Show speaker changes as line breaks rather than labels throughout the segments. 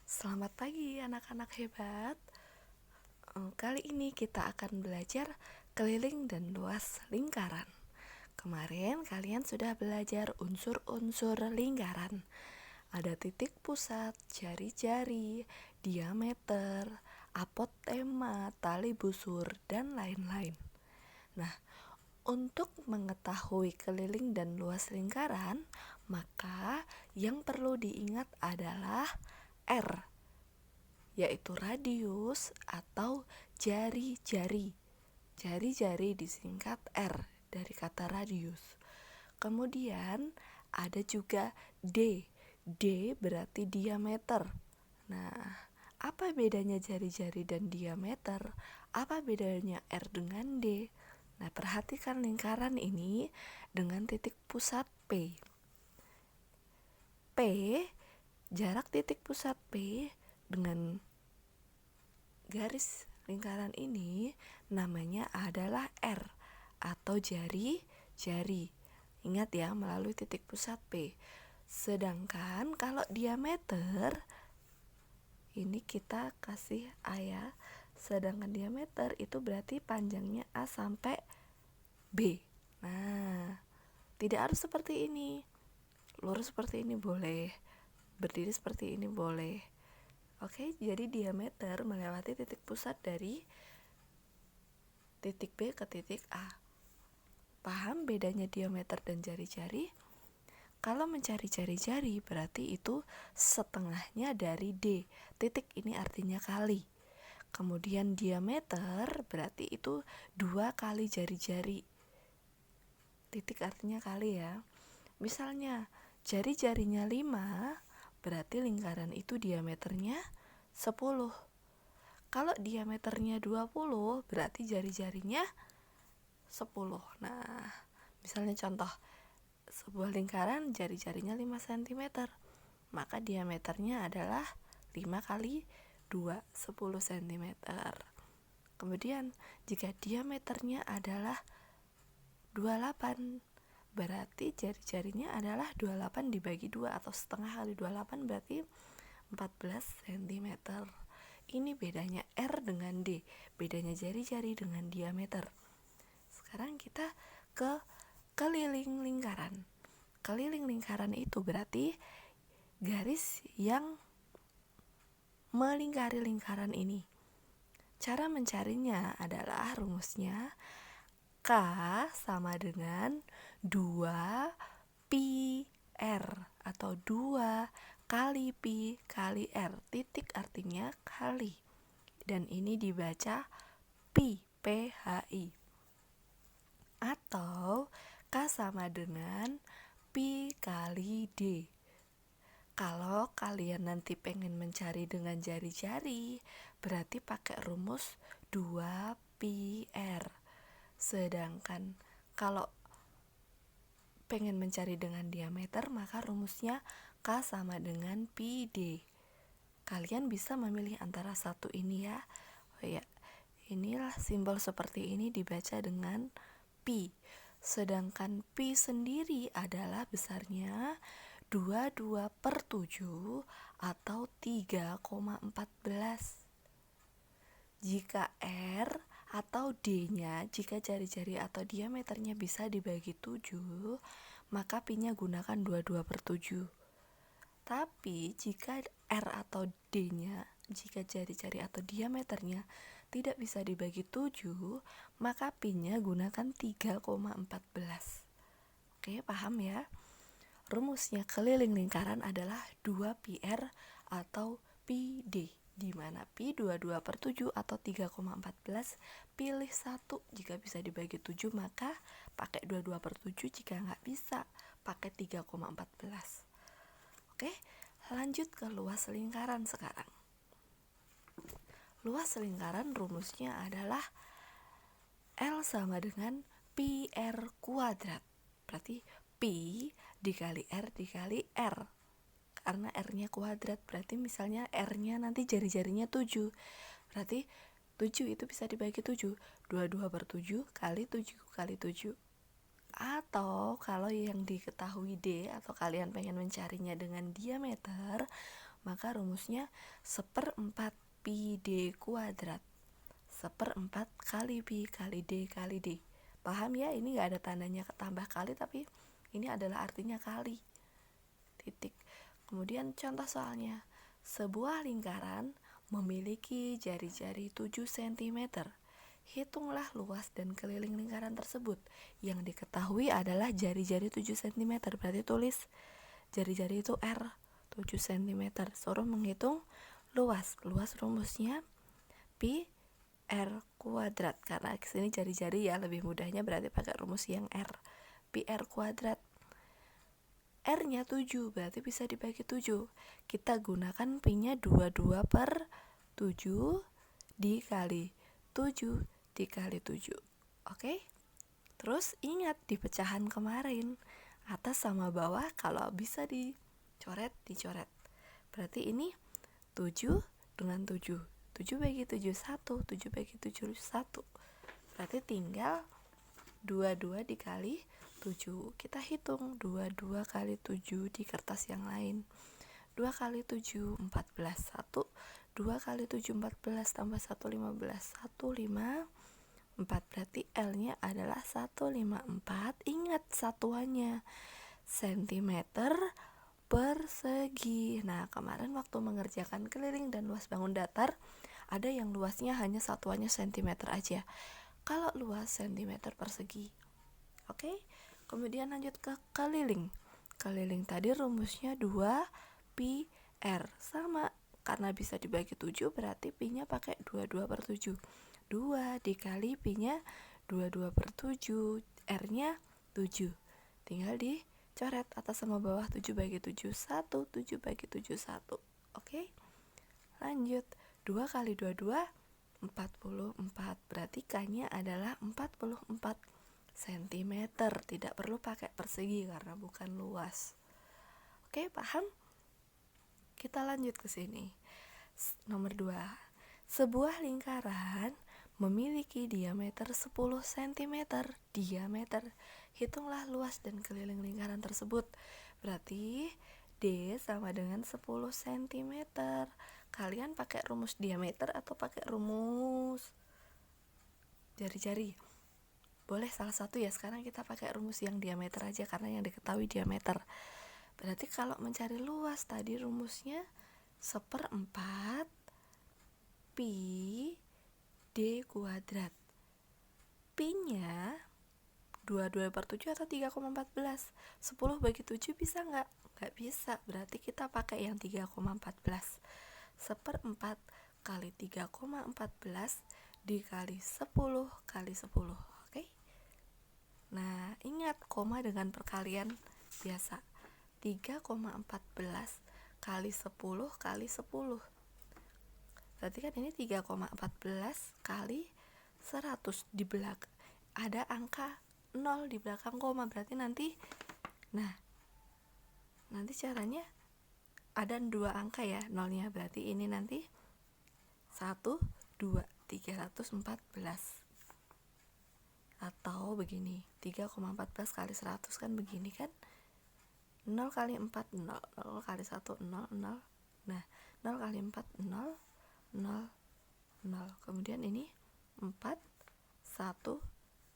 Selamat pagi anak-anak hebat. Kali ini kita akan belajar keliling dan luas lingkaran. Kemarin kalian sudah belajar unsur-unsur lingkaran. Ada titik pusat, jari-jari, diameter, apotema, tali busur, dan lain-lain. Nah, untuk mengetahui keliling dan luas lingkaran, maka yang perlu diingat adalah R, yaitu radius atau jari-jari. Jari-jari disingkat R dari kata radius. Kemudian ada juga D. D berarti diameter. Nah, apa bedanya jari-jari dan diameter? Apa bedanya R dengan D? Nah, perhatikan lingkaran ini dengan titik pusat P. P, jarak titik pusat P dengan garis lingkaran ini namanya adalah R atau jari-jari. Ingat ya, melalui titik pusat P. Sedangkan kalau diameter ini kita kasih A ya. Sedangkan diameter itu berarti panjangnya A sampai B. Nah, tidak harus seperti ini. Lurus seperti ini boleh, berdiri seperti ini boleh. Oke, jadi diameter melewati titik pusat dari titik B ke titik A. Paham bedanya diameter dan jari-jari? Kalau mencari jari-jari berarti itu setengahnya dari D. Titik ini artinya kali. Kemudian diameter berarti itu 2 kali jari-jari. Titik artinya kali ya. Misalnya jari-jarinya 5, berarti lingkaran itu diameternya 10. Kalau diameternya 20, berarti jari-jarinya 10. Nah, misalnya contoh sebuah lingkaran jari-jarinya 5 cm, maka diameternya adalah 5 kali 2, 10 cm. Kemudian jika diameternya adalah 28, berarti jari-jarinya adalah 28 dibagi 2 atau setengah kali 28 berarti 14 cm. Ini bedanya R dengan D, bedanya jari-jari dengan diameter. Sekarang kita ke keliling lingkaran. Keliling lingkaran itu berarti garis yang melingkari lingkaran ini. Cara mencarinya adalah rumusnya K sama dengan 2 pi R atau 2 kali pi kali R. Titik artinya kali. Dan ini dibaca pi, PHI. Atau K sama dengan pi kali D. Kalau kalian nanti pengen mencari dengan jari-jari, berarti pakai rumus 2 pi R. Sedangkan kalau pengen mencari dengan diameter, maka rumusnya K sama dengan pi D. Kalian bisa memilih antara satu ini ya. Oh ya, inilah simbol seperti ini dibaca dengan pi. Sedangkan pi sendiri adalah besarnya 22/7 atau 3,14. Jika R atau D-nya, jika jari-jari atau diameternya bisa dibagi 7, maka pi-nya gunakan 22/7. Tapi jika R atau D-nya, jika jari-jari atau diameternya tidak bisa dibagi 7, maka pi-nya gunakan 3,14. Oke, paham ya? Rumusnya keliling lingkaran adalah 2 pi R atau pi D, di mana pi 22/7 atau 3,14. Pilih satu, jika bisa dibagi 7 maka pakai 22/7, jika nggak bisa pakai 3,14. Oke, lanjut ke luas lingkaran sekarang. Luas lingkaran rumusnya adalah L sama dengan pi R kuadrat. Berarti pi dikali R dikali R. Karena R-nya kuadrat, berarti misalnya R-nya nanti jari-jarinya 7. Berarti 7 itu bisa dibagi 7. 22/7 kali 7 kali 7. Atau kalau yang diketahui D atau kalian pengen mencarinya dengan diameter, maka rumusnya 1/4 pi D kuadrat. 1/4 kali pi kali D. Paham ya? Ini gak ada tandanya tambah kali, tapi ini adalah artinya kali. Titik. Kemudian contoh soalnya, sebuah lingkaran memiliki jari-jari 7 cm. Hitunglah luas dan keliling lingkaran tersebut. Yang diketahui adalah jari-jari 7 cm. Berarti tulis jari-jari itu R, 7 cm. Suruh menghitung luas. Luas rumusnya pi R kuadrat. Karena kesini jari-jari ya, lebih mudahnya berarti pakai rumus yang R. Pi R kuadrat. R-nya 7, berarti bisa dibagi 7. Kita gunakan pi-nya 22/7 dikali 7 dikali 7. Oke? Terus ingat di pecahan kemarin, atas sama bawah kalau bisa dicoret. Berarti ini 7 dengan 7. 7 bagi 7 1, 7 bagi 7 1. Berarti tinggal 22 dikali 7. Kita hitung 22 kali 7 di kertas yang lain. 2 kali 7 14. 1 2 kali 7 14 tambah 1 15. 154. Berarti L-nya adalah 154. Ingat satuannya sentimeter persegi. Nah, kemarin waktu mengerjakan keliling dan luas bangun datar, ada yang luasnya hanya satuannya cm aja. Kalau luas cm persegi. Oke? Kemudian lanjut ke keliling. Keliling tadi rumusnya 2 pi R. Sama, karena bisa dibagi 7 berarti pi-nya pakai 22/7. 2 dikali pi-nya 22/7, R-nya 7. Tinggal dicoret atas sama bawah. 7 bagi 7 1, 7 bagi 7 1. Oke? Lanjut. 2 kali 22 44. Berarti K-nya adalah 44 cm. Tidak perlu pakai persegi karena bukan luas. Oke, paham? Kita lanjut ke sini. Nomor 2. Sebuah lingkaran memiliki diameter 10 cm. Diameter. Hitunglah luas dan keliling lingkaran tersebut. Berarti D sama dengan 10 cm. Kalian pakai rumus diameter atau pakai rumus jari-jari? Boleh salah satu ya. Sekarang kita pakai rumus yang diameter aja karena yang diketahui diameter. Berarti kalau mencari luas tadi rumusnya 1/4 pi D kuadrat. Pi-nya 22/7 atau 3,14. 10 bagi 7 bisa nggak? Nggak bisa. Berarti kita pakai yang 3,14. 1/4 kali 3,14 dikali 10 kali 10. Oke? Nah, ingat koma dengan perkalian biasa. 3,14 kali 10 kali 10. Berarti kan ini 3,14 kali 100. Di belakang ada angka 0 di belakang koma. Berarti nanti caranya ada 2 angka ya nolnya. Berarti ini nanti 1, 2, 314. Atau begini, 3,14 kali 100 kan begini kan. 0 kali 4 0, 0 kali 1 0 0. Nah, 0 kali 4 0 0 0. Kemudian ini 4 1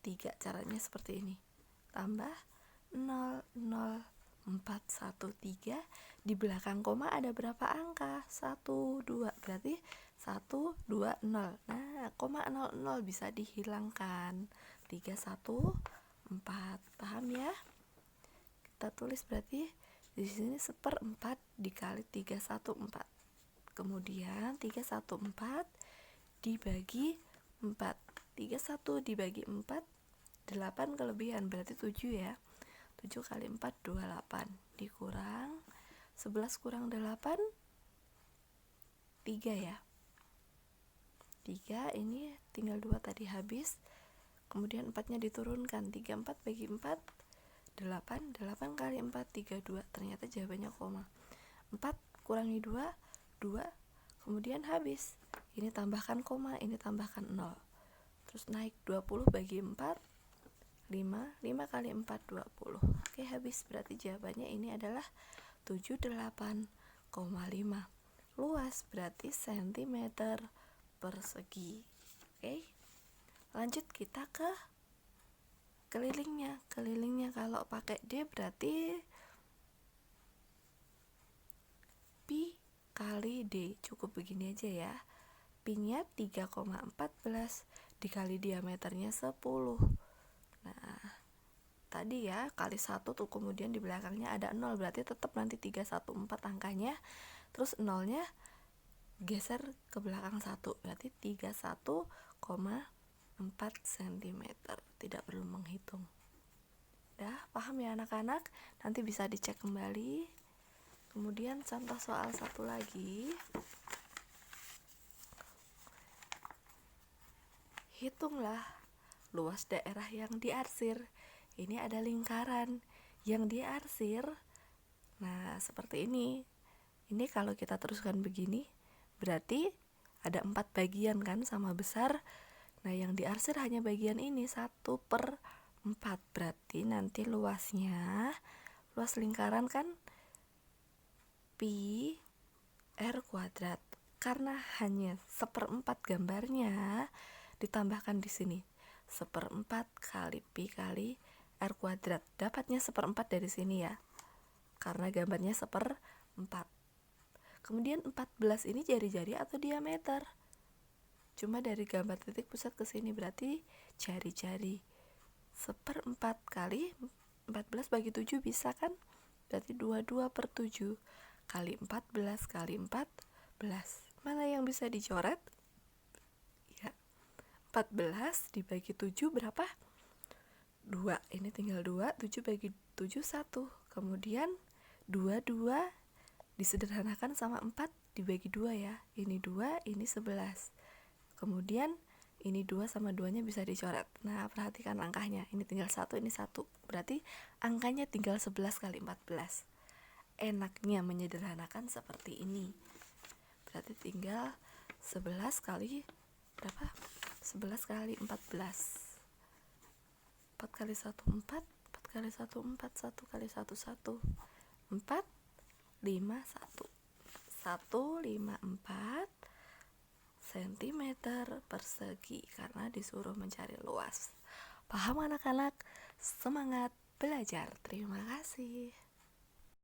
3. Caranya seperti ini. Tambah 0 0 4 1 3. Di belakang koma ada berapa angka? 1 2. Berarti 1 2 0. Nah, koma 0 0 bisa dihilangkan. 3 1 4. Paham ya? Kita tulis berarti di sini 1/4 dikali 314. Kemudian 314 dibagi 4. 31 dibagi 4 8 kelebihan berarti 7 ya. 7 kali 4 28 dikurang 11 kurang 8 3 ya. 3 ini tinggal 2 tadi habis. Kemudian 4-nya diturunkan. 34 bagi 4 8 kali 4 32. Ternyata jawabannya koma. 4 kurangi 2 2. Kemudian habis. Ini tambahkan koma, ini tambahkan 0. Terus naik 20 bagi 4 5 kali 4 20. Oke, habis. Berarti jawabannya ini adalah 78,5. luas berarti sentimeter persegi. Oke, lanjut kita ke kelilingnya. Kalau pakai D berarti pi kali D. Cukup begini aja ya. Pi-nya 3,14 dikali diameternya 10. Nah, tadi ya kali 1 tuh, kemudian di belakangnya ada 0, berarti tetap nanti 314 angkanya. Terus 0-nya geser ke belakang 1, berarti 31,4 cm. Tidak perlu menghitung. Udah paham ya anak-anak? Nanti bisa dicek kembali. Kemudian contoh soal satu lagi. Hitunglah luas daerah yang diarsir. Ini ada lingkaran yang diarsir. Nah, seperti ini. Ini kalau kita teruskan begini, berarti ada 4 bagian kan, sama besar. Nah, yang diarsir hanya bagian ini, 1/4. Berarti nanti luas lingkaran kan pi r kuadrat. Karena hanya 1/4 gambarnya, ditambahkan di sini 1/4 kali pi kali r kuadrat. Dapatnya 1/4 dari sini ya, karena gambarnya 1/4. Kemudian 14 ini jari-jari atau diameter? Cuma dari gambar titik pusat ke sini, berarti jari-jari. 1/4 kali 14 bagi 7 bisa kan? Berarti 22/7 kali 14 kali 14. Mana yang bisa dicoret? Ya, 14 dibagi 7 berapa? 2. Ini tinggal 2. 7 bagi 7 1. Kemudian 2 disederhanakan sama 4 dibagi 2 ya. Ini 2, ini 11. Kemudian ini 2 sama 2-nya bisa dicoret. Nah, perhatikan angkanya. Ini tinggal 1, ini 1. Berarti angkanya tinggal 11 kali 14. Enaknya menyederhanakan seperti ini. Berarti tinggal 11 kali berapa? 11 kali 14. 4 kali 1 4, 4 kali 1 4, 1 kali 1 1. 4 5 1. 154 cm persegi karena disuruh mencari luas. Paham anak-anak? Semangat belajar. Terima kasih.